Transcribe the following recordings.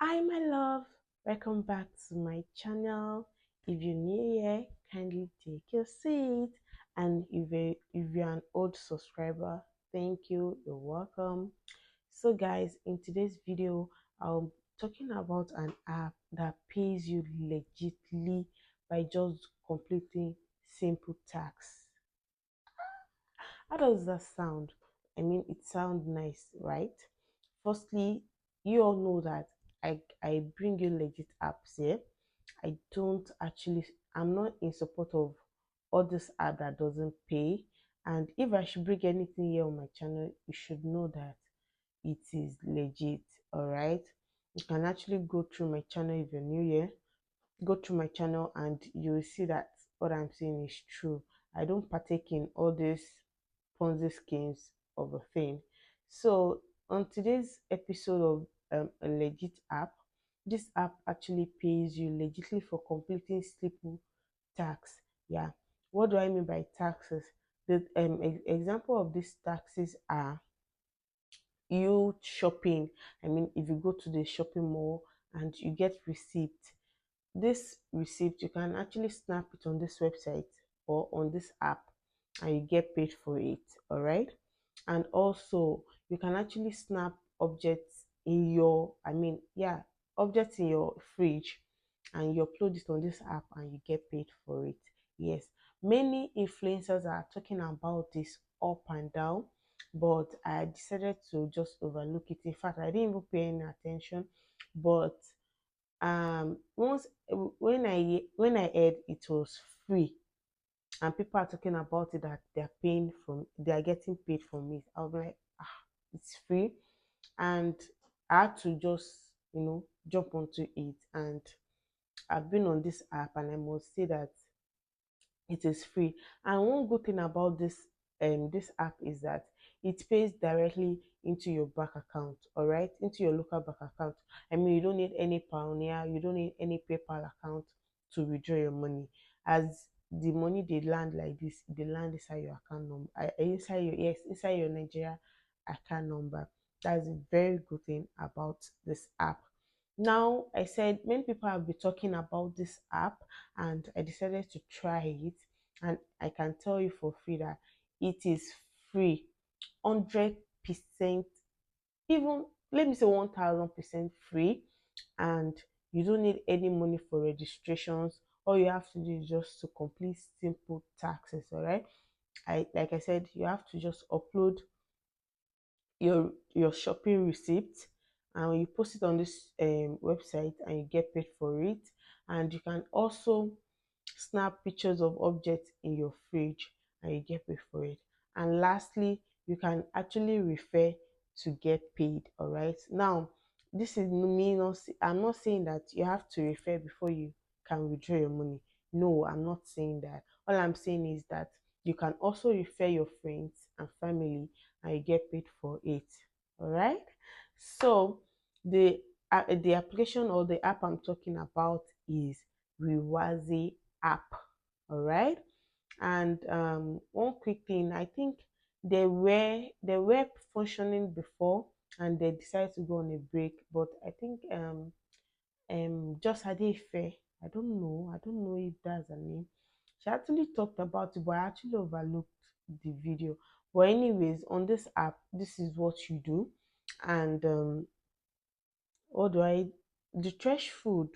Hi, my love. Welcome back to my channel. If you're new here, kindly take your seat. And if you're an old subscriber, thank you. You're welcome. So, guys, in today's video, I'm talking about an app that pays you legitly by just completing simple tasks. How does that sound? I mean, it sounds nice, right? Firstly, you all know that I bring you legit apps here. I don't actually, I'm not in support of all this app that doesn't pay. And if I should bring anything here on my channel, you should know that it is legit. All right. You can actually go through my channel if you're new here. Go through my channel and you will see that what I'm saying is true. I don't partake in all these Ponzi schemes of a thing. So on today's episode of a legit app, this app actually pays you legitly for completing simple tasks. Yeah. What do I mean by taxes? The example of these taxes are you shopping. I mean, if you go to the shopping mall and you get receipt, this receipt you can actually snap it on this website or on this app and you get paid for it. All right. And also you can actually snap objects in your objects in your fridge and you upload it on this app and you get paid for it. Yes, many influencers are talking about this up and down, but I decided to just overlook it. In fact, I didn't even pay any attention. But once when I heard it was free and people are talking about it that they are getting paid from it, I was like, it's free. And I had to just jump onto it. And I've been on this app and I must say that it is free. And one good thing about this app is that it pays directly into your bank account, all right, into your local bank account. I mean, you don't need any Pioneer, you don't need any PayPal account to withdraw your money. As the money they land like this, they land inside your account number, inside your Nigeria account number. That's a very good thing about this app. Now, I said many people have been talking about this app and I decided to try it. And I can tell you for free that it is free, 100%, even let me say 1000% free. And you don't need any money for registrations. All you have to do is just to complete simple taxes. All right. Like I said, you have to just upload your shopping receipt and you post it on this website and you get paid for it. And you can also snap pictures of objects in your fridge and you get paid for it. And lastly, you can actually refer to get paid. All right, now this is me not I'm not saying that you have to refer before you can withdraw your money. No, I'm not saying that. All I'm saying is that you can also refer your friends and family and you get paid for it. All right. So the application or the app I'm talking about is Rwazi app. All right. And one quick thing, I think they were functioning before and they decided to go on a break. But I think just Adefe, I don't know if that's her name. She actually talked about it, but I actually overlooked the video. But anyways, on this app, this is what you do. And what do I the threshold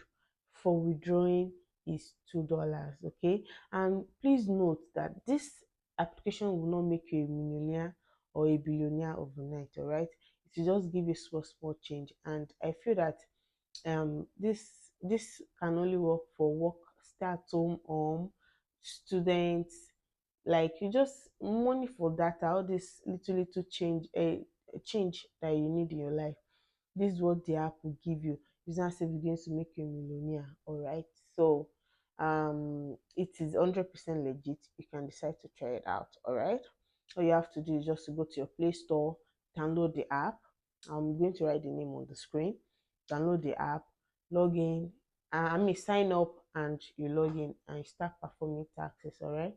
for withdrawing is $2. Okay. And please note that this application will not make you a millionaire or a billionaire overnight. All right, it will just give you small change. And I feel that this can only work for work, stay at home, students, like you just money for data, all this little change that you need in your life. This is what the app will give you. It's not say begins to make you a millionaire. All right. So it is 100% legit. You can decide to try it out. All right. All you have to do is just to go to your Play Store, download the app. I'm going to write the name on the screen. Download the app, log in. Sign up and you log in and you start performing taxes. All right.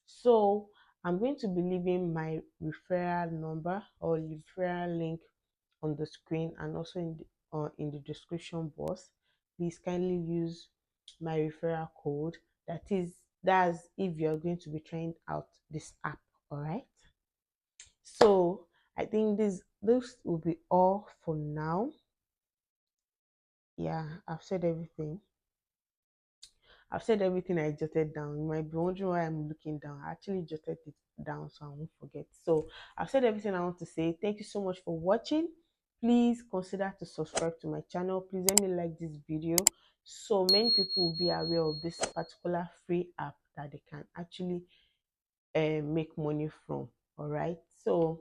So I'm going to be leaving my referral number or referral link on the screen and also in the description box. Please kindly use my referral code. That's if you're going to be trying out this app. All right. So I think this will be all for now. Yeah, I've said everything I jotted down. You might be wondering why I'm looking down. I actually jotted it down so I won't forget. So I've said everything I want to say. Thank you so much for watching. Please consider to subscribe to my channel. Please let me like this video so many people will be aware of this particular free app that they can actually make money from. All right. So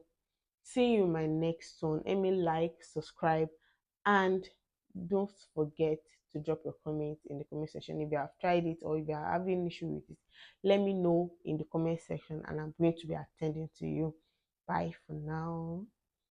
see you in my next one. Let me like, subscribe, and don't forget to drop your comment in the comment section if you have tried it or if you are having issue with it. Let me know in the comment section and I'm going to be attending to you. Bye for now.